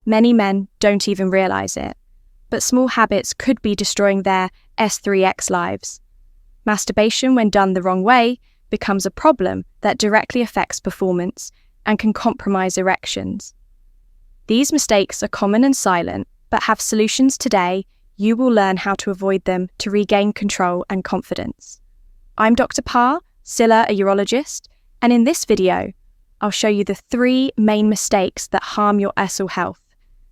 Many men don't even realize it, but small habits could be destroying their S3X lives. Masturbation, when done the wrong way, becomes a problem that directly affects performance and can compromise erections. These mistakes are common and silent, but have solutions today. You will learn how to avoid them to regain control and confidence. I'm Dr. Parr, Scylla, a urologist, and in this video, I'll show you the 3 main mistakes that harm your SL health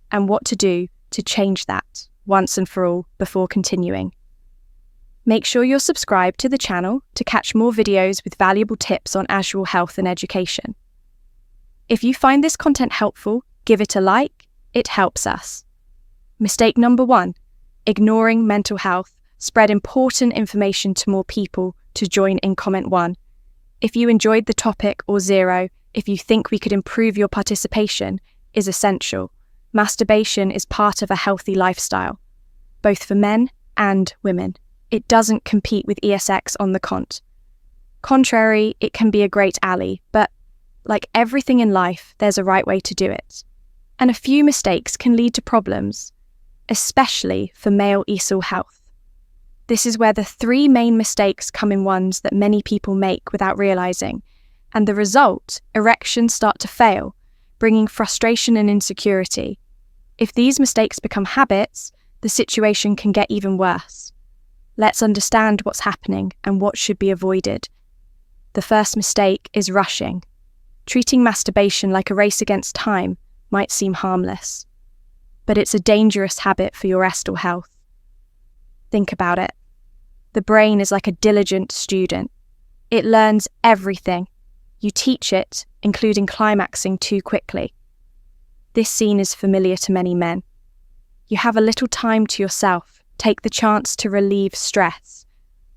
and what to do to change that once and for all before continuing. Make sure you're subscribed to the channel to catch more videos with valuable tips on actual health and education. If you find this content helpful, give it a like, it helps us. Mistake number 1, ignoring mental health. Spread important information to more people to join in comment 1. If you enjoyed the topic, or 0, if you think we could improve your participation, is essential. Masturbation is part of a healthy lifestyle, both for men and women. It doesn't compete with ESX on the contrary, it can be a great ally, but like everything in life, there's a right way to do it. And a few mistakes can lead to problems, especially for male ESL health. This is where the 3 main mistakes come in ones that many people make without realizing, and the result, erections start to fail, bringing frustration and insecurity. If these mistakes become habits, the situation can get even worse. Let's understand what's happening and what should be avoided. The first mistake is rushing. Treating masturbation like a race against time might seem harmless, but it's a dangerous habit for your SL health. Think about it. The brain is like a diligent student. It learns everything. You teach it, including climaxing too quickly. This scene is familiar to many men. You have a little time to yourself, take the chance to relieve stress,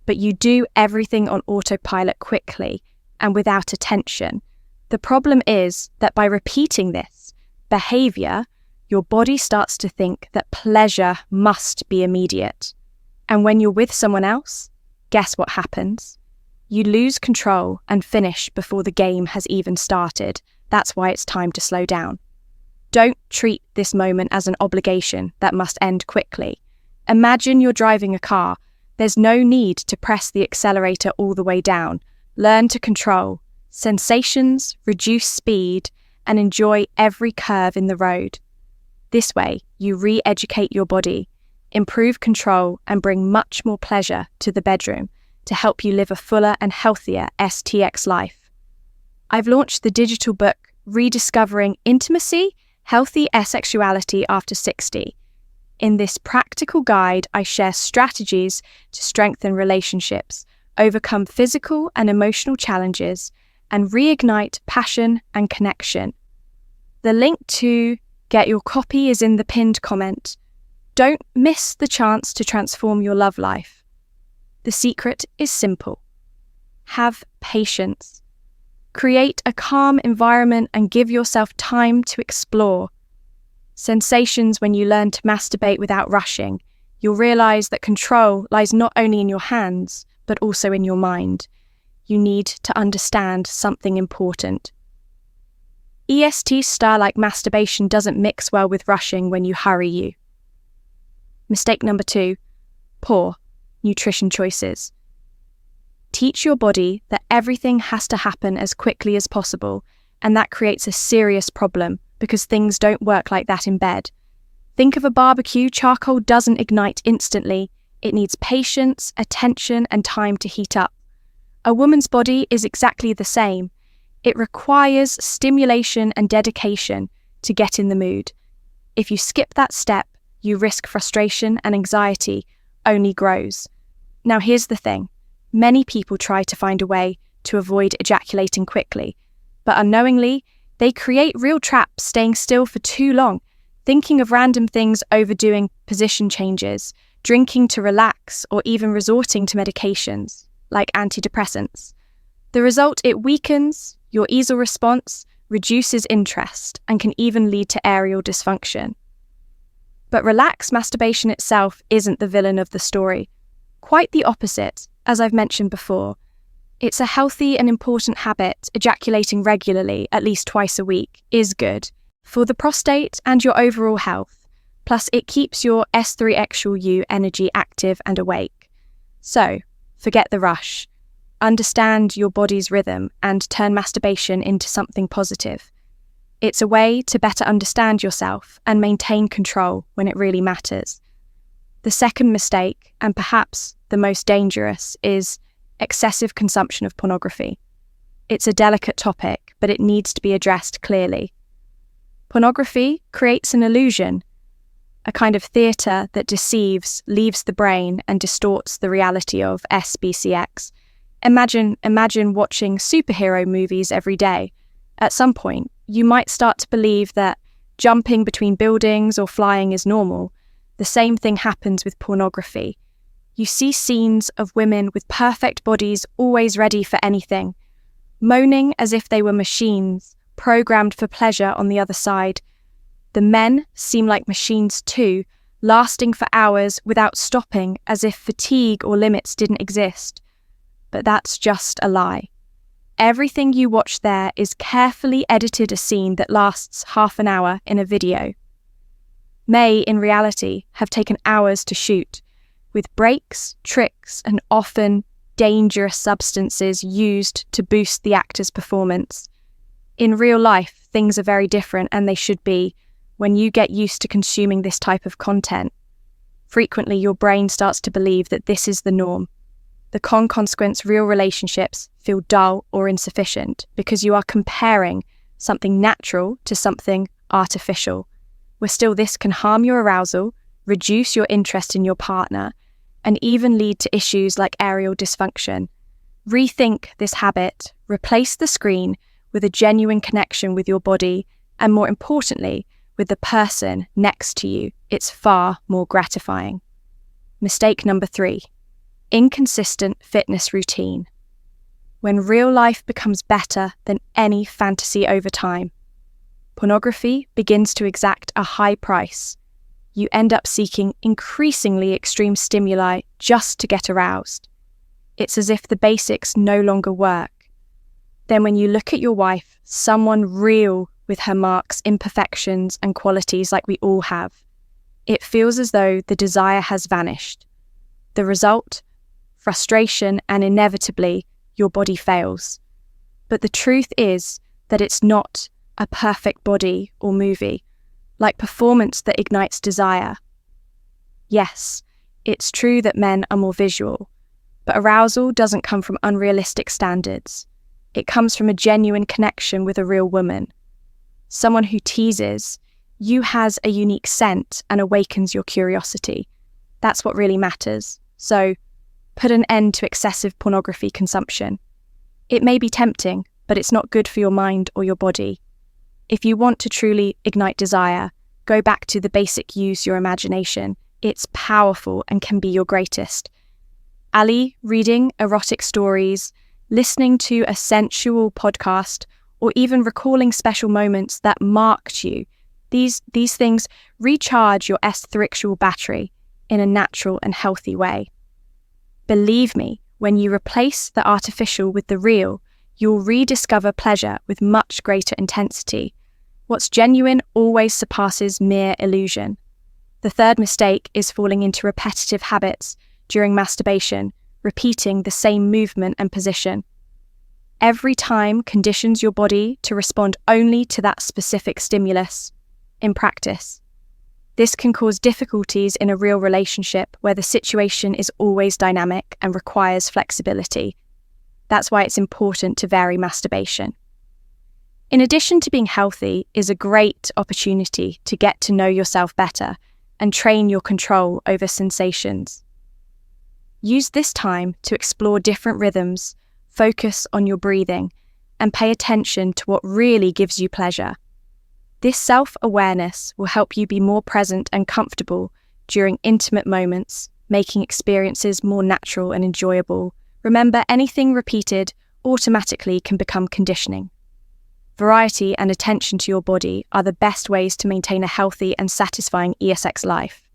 but you do everything on autopilot quickly and without attention. The problem is that by repeating this behavior, your body starts to think that pleasure must be immediate. And when you're with someone else, guess what happens? You lose control and finish before the game has even started. That's why it's time to slow down. Don't treat this moment as an obligation that must end quickly. Imagine you're driving a car. There's no need to press the accelerator all the way down. Learn to control sensations, reduce speed, and enjoy every curve in the road. This way, you re-educate your body, improve control, and bring much more pleasure to the bedroom to help you live a fuller and healthier STX life. I've launched the digital book, Rediscovering Intimacy, Healthy Asexuality After 60. In this practical guide, I share strategies to strengthen relationships, overcome physical and emotional challenges, and reignite passion and connection. The link to get your copy is in the pinned comment. Don't miss the chance to transform your love life. The secret is simple. Have patience. Create a calm environment and give yourself time to explore. Sensations when you learn to masturbate without rushing. You'll realize that control lies not only in your hands, but also in your mind. You need to understand something important. EST style like masturbation doesn't mix well with rushing when you hurry you. Mistake number 2, poor nutrition choices. Teach your body that everything has to happen as quickly as possible, and that creates a serious problem because things don't work like that in bed. Think of a barbecue. Charcoal doesn't ignite instantly. It needs patience, attention, and time to heat up. A woman's body is exactly the same. It requires stimulation and dedication to get in the mood. If you skip that step, you risk frustration, and anxiety only grows. Now here's the thing. Many people try to find a way to avoid ejaculating quickly, but unknowingly, they create real traps, staying still for too long, thinking of random things, overdoing position changes, drinking to relax, or even resorting to medications like antidepressants. The result, it weakens your ESL response, reduces interest, and can even lead to aerial dysfunction. But relaxed masturbation itself isn't the villain of the story. Quite the opposite, as I've mentioned before. It's a healthy and important habit. Ejaculating regularly, at least twice a week, is good. for the prostate and your overall health. Plus, it keeps your S3XU energy active and awake. So, forget the rush. Understand your body's rhythm and turn masturbation into something positive. It's a way to better understand yourself and maintain control when it really matters. The second mistake, and perhaps the most dangerous, is excessive consumption of pornography. It's a delicate topic, but it needs to be addressed clearly. Pornography creates an illusion, a kind of theatre that deceives, leaves the brain, and distorts the reality of SBCX. Imagine watching superhero movies every day. At some point, you might start to believe that jumping between buildings or flying is normal. The same thing happens with pornography. You see scenes of women with perfect bodies always ready for anything, moaning as if they were machines, programmed for pleasure on the other side. The men seem like machines too, lasting for hours without stopping as if fatigue or limits didn't exist. But that's just a lie. Everything you watch there is carefully edited a scene that lasts half an hour in a video. May, in reality, have taken hours to shoot, with breaks, tricks, and often dangerous substances used to boost the actor's performance. In real life, things are very different, and they should be, when you get used to consuming this type of content. Frequently, your brain starts to believe that this is the norm. The consequence, real relationships feel dull or insufficient because you are comparing something natural to something artificial. Where still, this can harm your arousal, reduce your interest in your partner, and even lead to issues like erectile dysfunction. Rethink this habit, replace the screen with a genuine connection with your body, and more importantly, with the person next to you. It's far more gratifying. Mistake number 3, inconsistent fitness routine. When real life becomes better than any fantasy over time, pornography begins to exact a high price. You end up seeking increasingly extreme stimuli just to get aroused. It's as if the basics no longer work. Then when you look at your wife, someone real with her marks, imperfections, and qualities like we all have, it feels as though the desire has vanished. The result? Frustration, and inevitably, your body fails. But the truth is that it's not a perfect body or movie, like performance that ignites desire. Yes, it's true that men are more visual, but arousal doesn't come from unrealistic standards. It comes from a genuine connection with a real woman. Someone who teases you, has a unique scent, and awakens your curiosity. That's what really matters. So, put an end to excessive pornography consumption. It may be tempting, but it's not good for your mind or your body. If you want to truly ignite desire, go back to the basic: use your imagination. It's powerful and can be your greatest. Ali, reading erotic stories, listening to a sensual podcast, or even recalling special moments that marked you. These things recharge your S3XU battery in a natural and healthy way. Believe me, when you replace the artificial with the real, you'll rediscover pleasure with much greater intensity. What's genuine always surpasses mere illusion. The third mistake is falling into repetitive habits during masturbation, repeating the same movement and position. Every time conditions your body to respond only to that specific stimulus. In practice, this can cause difficulties in a real relationship where the situation is always dynamic and requires flexibility. That's why it's important to vary masturbation. In addition to being healthy, is a great opportunity to get to know yourself better and train your control over sensations. Use this time to explore different rhythms, focus on your breathing, and pay attention to what really gives you pleasure. This self-awareness will help you be more present and comfortable during intimate moments, making experiences more natural and enjoyable. Remember, anything repeated automatically can become conditioning. Variety and attention to your body are the best ways to maintain a healthy and satisfying ESX life.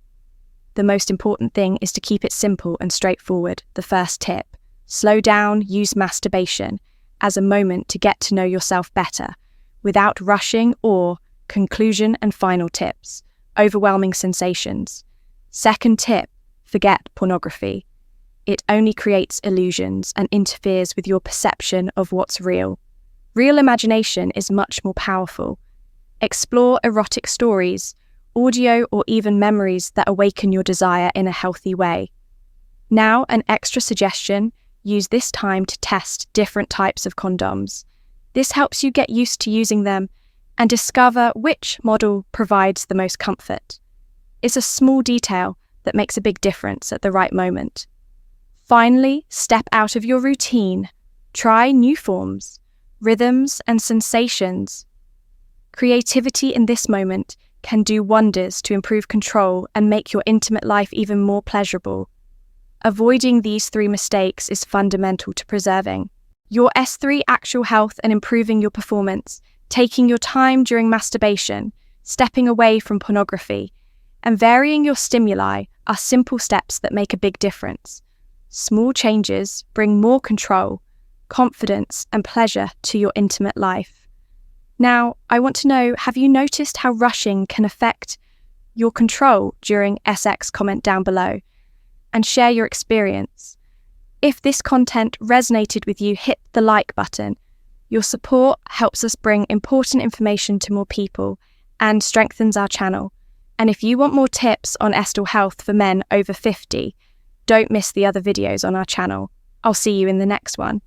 The most important thing is to keep it simple and straightforward. The first tip: slow down, use masturbation as a moment to get to know yourself better, without rushing or Conclusion and final tips. Overwhelming sensations. Second tip, forget pornography. It only creates illusions and interferes with your perception of what's real. Real imagination is much more powerful. Explore erotic stories, audio, or even memories that awaken your desire in a healthy way. Now, an extra suggestion, use this time to test different types of condoms. This helps you get used to using them and discover which model provides the most comfort. It's a small detail that makes a big difference at the right moment. Finally, step out of your routine. Try new forms, rhythms, and sensations. Creativity in this moment can do wonders to improve control and make your intimate life even more pleasurable. Avoiding these 3 mistakes is fundamental to preserving your S3 actual health and improving your performance. Taking your time during masturbation, stepping away from pornography, and varying your stimuli are simple steps that make a big difference. Small changes bring more control, confidence, and pleasure to your intimate life. Now, I want to know, have you noticed how rushing can affect your control during SX? Comment down below and share your experience. If this content resonated with you, hit the like button. Your support helps us bring important information to more people and strengthens our channel. And if you want more tips on estril health for men over 50, don't miss the other videos on our channel. I'll see you in the next one.